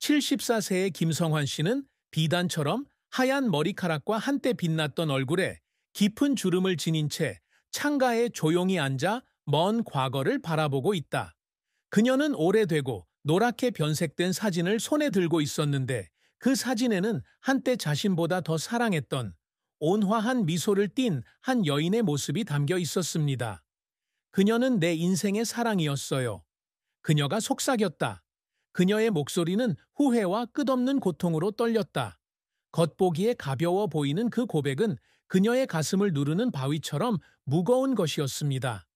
74세의 김성환 씨는 비단처럼 하얀 머리카락과 한때 빛났던 얼굴에 깊은 주름을 지닌 채 창가에 조용히 앉아 먼 과거를 바라보고 있다. 그녀는 오래되고 노랗게 변색된 사진을 손에 들고 있었는데 그 사진에는 한때 자신보다 더 사랑했던 온화한 미소를 띤 한 여인의 모습이 담겨 있었습니다. 그녀는 내 인생의 사랑이었어요. 그녀가 속삭였다. 그녀의 목소리는 후회와 끝없는 고통으로 떨렸다. 겉보기에 가벼워 보이는 그 고백은 그녀의 가슴을 누르는 바위처럼 무거운 것이었습니다.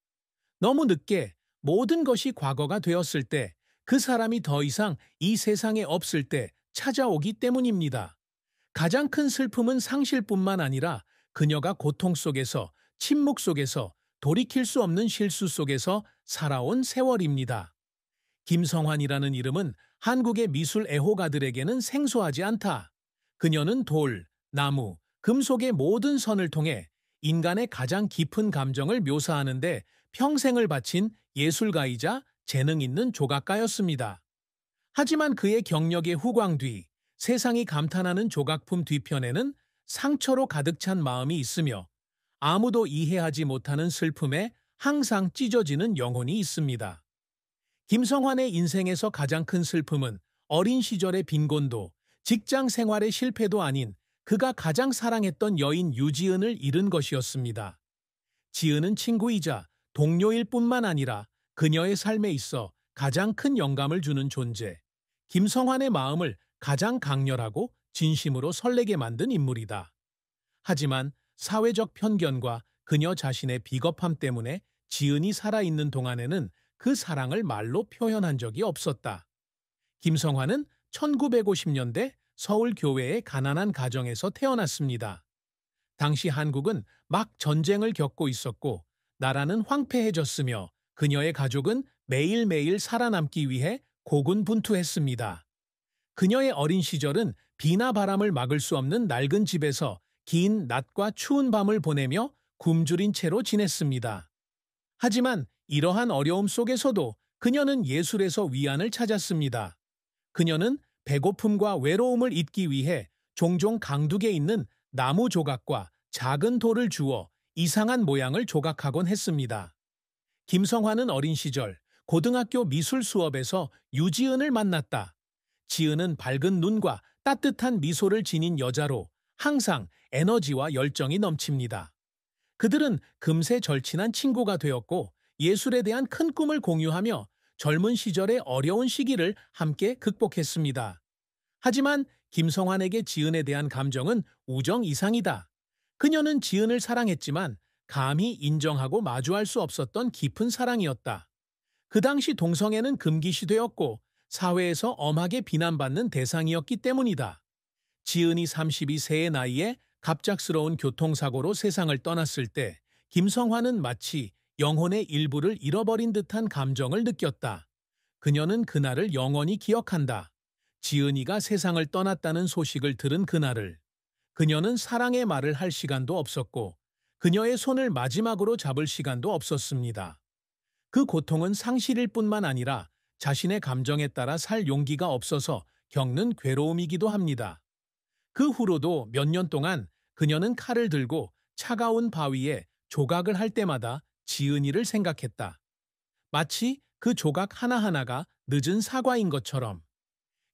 너무 늦게 모든 것이 과거가 되었을 때, 그 사람이 더 이상 이 세상에 없을 때 찾아오기 때문입니다. 가장 큰 슬픔은 상실뿐만 아니라 그녀가 고통 속에서, 침묵 속에서, 돌이킬 수 없는 실수 속에서 살아온 세월입니다. 김성환이라는 이름은 한국의 미술 애호가들에게는 생소하지 않다. 그녀는 돌, 나무, 금속의 모든 선을 통해 인간의 가장 깊은 감정을 묘사하는데 평생을 바친 예술가이자 재능 있는 조각가였습니다. 하지만 그의 경력의 후광 뒤, 세상이 감탄하는 조각품 뒤편에는 상처로 가득 찬 마음이 있으며 아무도 이해하지 못하는 슬픔에 항상 찢어지는 영혼이 있습니다. 김성환의 인생에서 가장 큰 슬픔은 어린 시절의 빈곤도, 직장 생활의 실패도 아닌 그가 가장 사랑했던 여인 유지은을 잃은 것이었습니다. 지은은 친구이자 동료일 뿐만 아니라 그녀의 삶에 있어 가장 큰 영감을 주는 존재, 김성환의 마음을 가장 강렬하고 진심으로 설레게 만든 인물이다. 하지만 사회적 편견과 그녀 자신의 비겁함 때문에 지은이 살아있는 동안에는 그 사랑을 말로 표현한 적이 없었다. 김성환은 1950년대 서울 교외의 가난한 가정에서 태어났습니다. 당시 한국은 막 전쟁을 겪고 있었고 나라는 황폐해졌으며 그녀의 가족은 매일매일 살아남기 위해 고군분투했습니다. 그녀의 어린 시절은 비나 바람을 막을 수 없는 낡은 집에서 긴 낮과 추운 밤을 보내며 굶주린 채로 지냈습니다. 하지만 이러한 어려움 속에서도 그녀는 예술에서 위안을 찾았습니다. 그녀는 배고픔과 외로움을 잊기 위해 종종 강둑에 있는 나무 조각과 작은 돌을 주워 이상한 모양을 조각하곤 했습니다. 김성환은 어린 시절 고등학교 미술 수업에서 유지은을 만났다. 지은은 밝은 눈과 따뜻한 미소를 지닌 여자로 항상 에너지와 열정이 넘칩니다. 그들은 금세 절친한 친구가 되었고 예술에 대한 큰 꿈을 공유하며 젊은 시절의 어려운 시기를 함께 극복했습니다. 하지만 김성환에게 지은에 대한 감정은 우정 이상이다. 그녀는 지은을 사랑했지만 감히 인정하고 마주할 수 없었던 깊은 사랑이었다. 그 당시 동성애는 금기시되었고 사회에서 엄하게 비난받는 대상이었기 때문이다. 지은이 32세의 나이에 갑작스러운 교통사고로 세상을 떠났을 때 김성환은 마치 영혼의 일부를 잃어버린 듯한 감정을 느꼈다. 그녀는 그날을 영원히 기억한다. 지은이가 세상을 떠났다는 소식을 들은 그날을. 그녀는 사랑의 말을 할 시간도 없었고 그녀의 손을 마지막으로 잡을 시간도 없었습니다. 그 고통은 상실일 뿐만 아니라 자신의 감정에 따라 살 용기가 없어서 겪는 괴로움이기도 합니다. 그 후로도 몇 년 동안 그녀는 칼을 들고 차가운 바위에 조각을 할 때마다 지은이를 생각했다. 마치 그 조각 하나하나가 늦은 사과인 것처럼.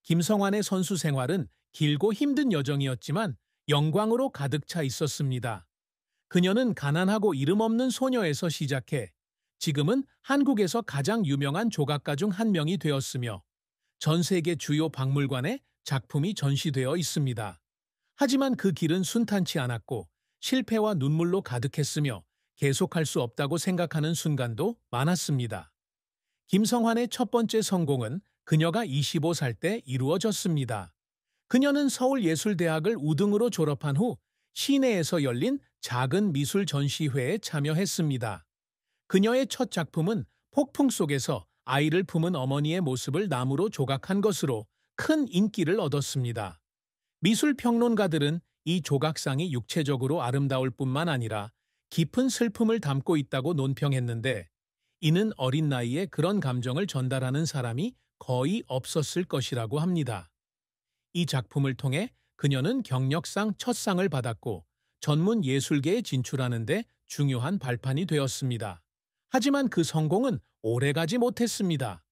김성환의 선수 생활은 길고 힘든 여정이었지만 영광으로 가득 차 있었습니다. 그녀는 가난하고 이름 없는 소녀에서 시작해 지금은 한국에서 가장 유명한 조각가 중 한 명이 되었으며 전 세계 주요 박물관에 작품이 전시되어 있습니다. 하지만 그 길은 순탄치 않았고 실패와 눈물로 가득했으며 계속할 수 없다고 생각하는 순간도 많았습니다. 김성환의 첫 번째 성공은 그녀가 25살 때 이루어졌습니다. 그녀는 서울예술대학을 우등으로 졸업한 후 시내에서 열린 작은 미술 전시회에 참여했습니다. 그녀의 첫 작품은 폭풍 속에서 아이를 품은 어머니의 모습을 나무로 조각한 것으로 큰 인기를 얻었습니다. 미술 평론가들은 이 조각상이 육체적으로 아름다울 뿐만 아니라 깊은 슬픔을 담고 있다고 논평했는데 이는 어린 나이에 그런 감정을 전달하는 사람이 거의 없었을 것이라고 합니다. 이 작품을 통해 그녀는 경력상 첫 상을 받았고 전문 예술계에 진출하는 데 중요한 발판이 되었습니다. 하지만 그 성공은 오래가지 못했습니다.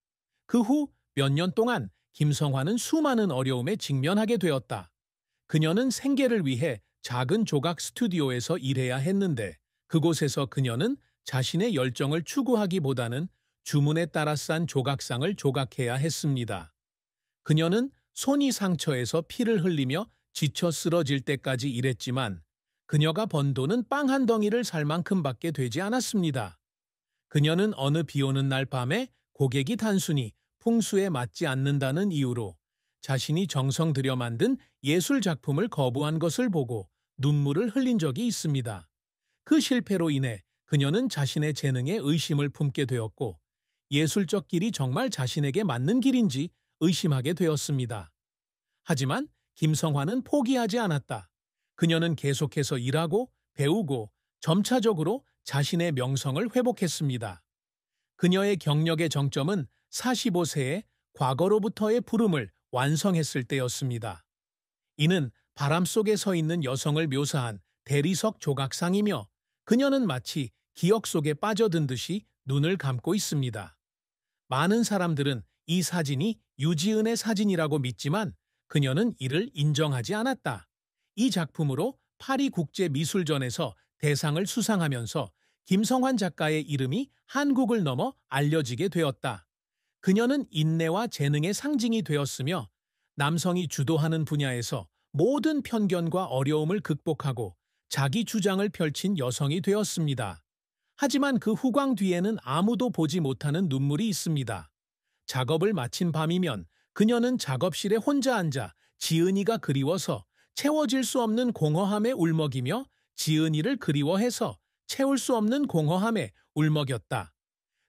그 후 몇 년 동안 김성환은 수많은 어려움에 직면하게 되었다. 그녀는 생계를 위해 작은 조각 스튜디오에서 일해야 했는데 그곳에서 그녀는 자신의 열정을 추구하기보다는 주문에 따라 싼 조각상을 조각해야 했습니다. 그녀는 손이 상처에서 피를 흘리며 지쳐 쓰러질 때까지 일했지만 그녀가 번 돈은 빵 한 덩이를 살 만큼밖에 되지 않았습니다. 그녀는 어느 비 오는 날 밤에 고객이 단순히 풍수에 맞지 않는다는 이유로 자신이 정성 들여 만든 예술 작품을 거부한 것을 보고 눈물을 흘린 적이 있습니다. 그 실패로 인해 그녀는 자신의 재능에 의심을 품게 되었고 예술적 길이 정말 자신에게 맞는 길인지 의심하게 되었습니다. 하지만 김성환은 포기하지 않았다. 그녀는 계속해서 일하고 배우고 점차적으로 자신의 명성을 회복했습니다. 그녀의 경력의 정점은 45세에 과거로부터의 부름을 완성했을 때였습니다. 이는 바람 속에 서 있는 여성을 묘사한 대리석 조각상이며 그녀는 마치 기억 속에 빠져든 듯이 눈을 감고 있습니다. 많은 사람들은 이 사진이 유지은의 사진이라고 믿지만 그녀는 이를 인정하지 않았다. 이 작품으로 파리국제미술전에서 대상을 수상하면서 김성환 작가의 이름이 한국을 넘어 알려지게 되었다. 그녀는 인내와 재능의 상징이 되었으며 남성이 주도하는 분야에서 모든 편견과 어려움을 극복하고 자기 주장을 펼친 여성이 되었습니다. 하지만 그 후광 뒤에는 아무도 보지 못하는 눈물이 있습니다. 작업을 마친 밤이면 그녀는 작업실에 혼자 앉아 지은이가 그리워서 채워질 수 없는 공허함에 울먹이며 지은이를 그리워해서 채울 수 없는 공허함에 울먹였다.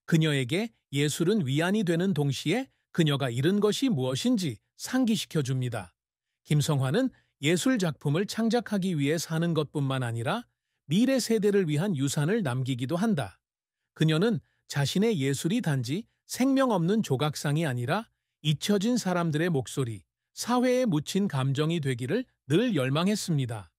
그녀에게 예술은 위안이 되는 동시에 그녀가 잃은 것이 무엇인지 상기시켜줍니다. 김성환은 예술 작품을 창작하기 위해 사는 것뿐만 아니라 미래 세대를 위한 유산을 남기기도 한다. 그녀는 자신의 예술이 단지 생명 없는 조각상이 아니라 잊혀진 사람들의 목소리, 사회에 묻힌 감정이 되기를 늘 열망했습니다.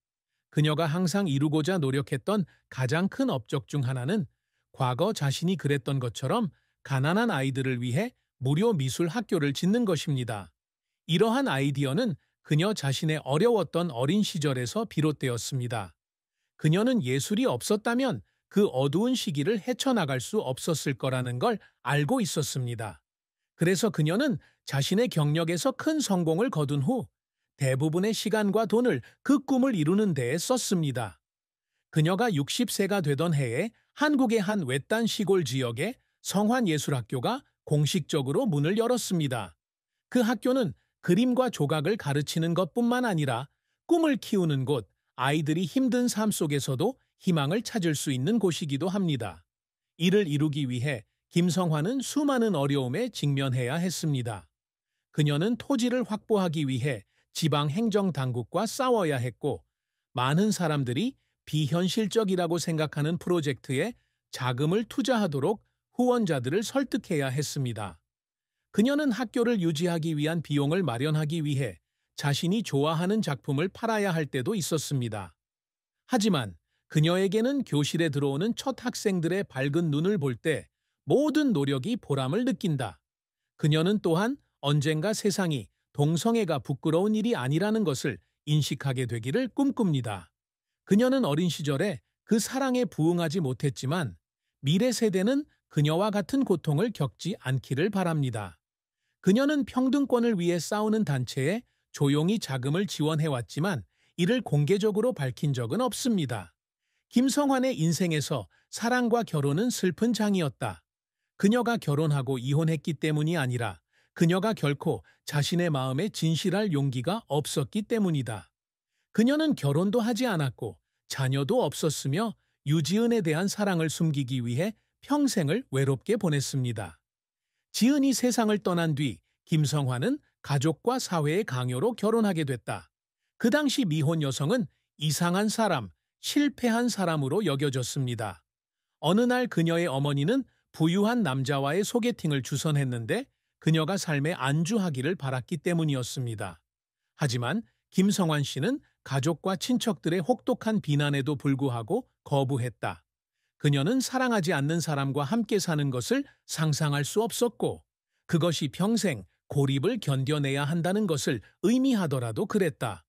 그녀가 항상 이루고자 노력했던 가장 큰 업적 중 하나는 과거 자신이 그랬던 것처럼 가난한 아이들을 위해 무료 미술 학교를 짓는 것입니다. 이러한 아이디어는 그녀 자신의 어려웠던 어린 시절에서 비롯되었습니다. 그녀는 예술이 없었다면 그 어두운 시기를 헤쳐나갈 수 없었을 거라는 걸 알고 있었습니다. 그래서 그녀는 자신의 경력에서 큰 성공을 거둔 후 대부분의 시간과 돈을 그 꿈을 이루는 데에 썼습니다. 그녀가 60세가 되던 해에 한국의 한 외딴 시골 지역에 성환예술학교가 공식적으로 문을 열었습니다. 그 학교는 그림과 조각을 가르치는 것뿐만 아니라 꿈을 키우는 곳, 아이들이 힘든 삶 속에서도 희망을 찾을 수 있는 곳이기도 합니다. 이를 이루기 위해 김성환은 수많은 어려움에 직면해야 했습니다. 그녀는 토지를 확보하기 위해 지방 행정당국과 싸워야 했고, 많은 사람들이 비현실적이라고 생각하는 프로젝트에 자금을 투자하도록 후원자들을 설득해야 했습니다. 그녀는 학교를 유지하기 위한 비용을 마련하기 위해 자신이 좋아하는 작품을 팔아야 할 때도 있었습니다. 하지만 그녀에게는 교실에 들어오는 첫 학생들의 밝은 눈을 볼 때 모든 노력이 보람을 느낀다. 그녀는 또한 언젠가 세상이 동성애가 부끄러운 일이 아니라는 것을 인식하게 되기를 꿈꿉니다. 그녀는 어린 시절에 그 사랑에 부응하지 못했지만 미래 세대는 그녀와 같은 고통을 겪지 않기를 바랍니다. 그녀는 평등권을 위해 싸우는 단체에 조용히 자금을 지원해왔지만 이를 공개적으로 밝힌 적은 없습니다. 김성환의 인생에서 사랑과 결혼은 슬픈 장이었다. 그녀가 결혼하고 이혼했기 때문이 아니라 그녀가 결코 자신의 마음에 진실할 용기가 없었기 때문이다. 그녀는 결혼도 하지 않았고 자녀도 없었으며 유지은에 대한 사랑을 숨기기 위해 평생을 외롭게 보냈습니다. 지은이 세상을 떠난 뒤 김성환은 가족과 사회의 강요로 결혼하게 됐다. 그 당시 미혼 여성은 이상한 사람, 실패한 사람으로 여겨졌습니다. 어느 날 그녀의 어머니는 부유한 남자와의 소개팅을 주선했는데 그녀가 삶에 안주하기를 바랐기 때문이었습니다. 하지만 김성환 씨는 가족과 친척들의 혹독한 비난에도 불구하고 거부했다. 그녀는 사랑하지 않는 사람과 함께 사는 것을 상상할 수 없었고, 그것이 평생 고립을 견뎌내야 한다는 것을 의미하더라도 그랬다.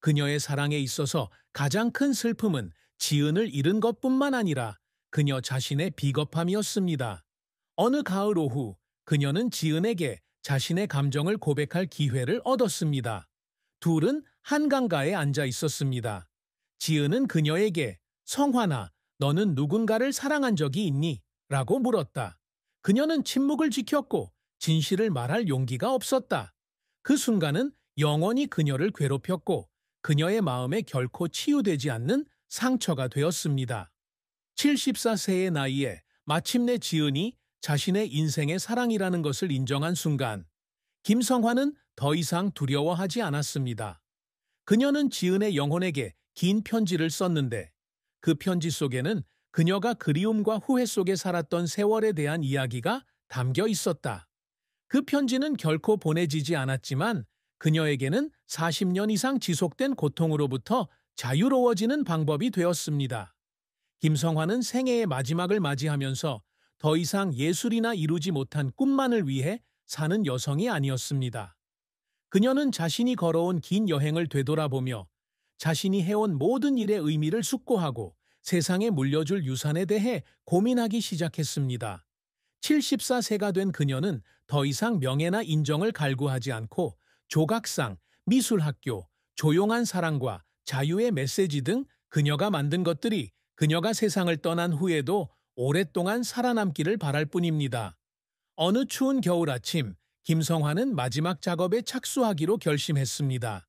그녀의 사랑에 있어서 가장 큰 슬픔은 지은을 잃은 것뿐만 아니라 그녀 자신의 비겁함이었습니다. 어느 가을 오후, 그녀는 지은에게 자신의 감정을 고백할 기회를 얻었습니다. 둘은 한강가에 앉아 있었습니다. 지은은 그녀에게 "성환아, 너는 누군가를 사랑한 적이 있니?" 라고 물었다. 그녀는 침묵을 지켰고 진실을 말할 용기가 없었다. 그 순간은 영원히 그녀를 괴롭혔고 그녀의 마음에 결코 치유되지 않는 상처가 되었습니다. 74세의 나이에 마침내 지은이 자신의 인생의 사랑이라는 것을 인정한 순간, 김성환은 더 이상 두려워하지 않았습니다. 그녀는 지은의 영혼에게 긴 편지를 썼는데, 그 편지 속에는 그녀가 그리움과 후회 속에 살았던 세월에 대한 이야기가 담겨 있었다. 그 편지는 결코 보내지지 않았지만 그녀에게는 40년 이상 지속된 고통으로부터 자유로워지는 방법이 되었습니다. 김성환은 생애의 마지막을 맞이하면서 더 이상 예술이나 이루지 못한 꿈만을 위해 사는 여성이 아니었습니다. 그녀는 자신이 걸어온 긴 여행을 되돌아보며 자신이 해온 모든 일의 의미를 숙고하고 세상에 물려줄 유산에 대해 고민하기 시작했습니다. 74세가 된 그녀는 더 이상 명예나 인정을 갈구하지 않고 조각상, 미술학교, 조용한 사랑과 자유의 메시지 등 그녀가 만든 것들이 그녀가 세상을 떠난 후에도 오랫동안 살아남기를 바랄 뿐입니다. 어느 추운 겨울 아침, 김성환은 마지막 작업에 착수하기로 결심했습니다.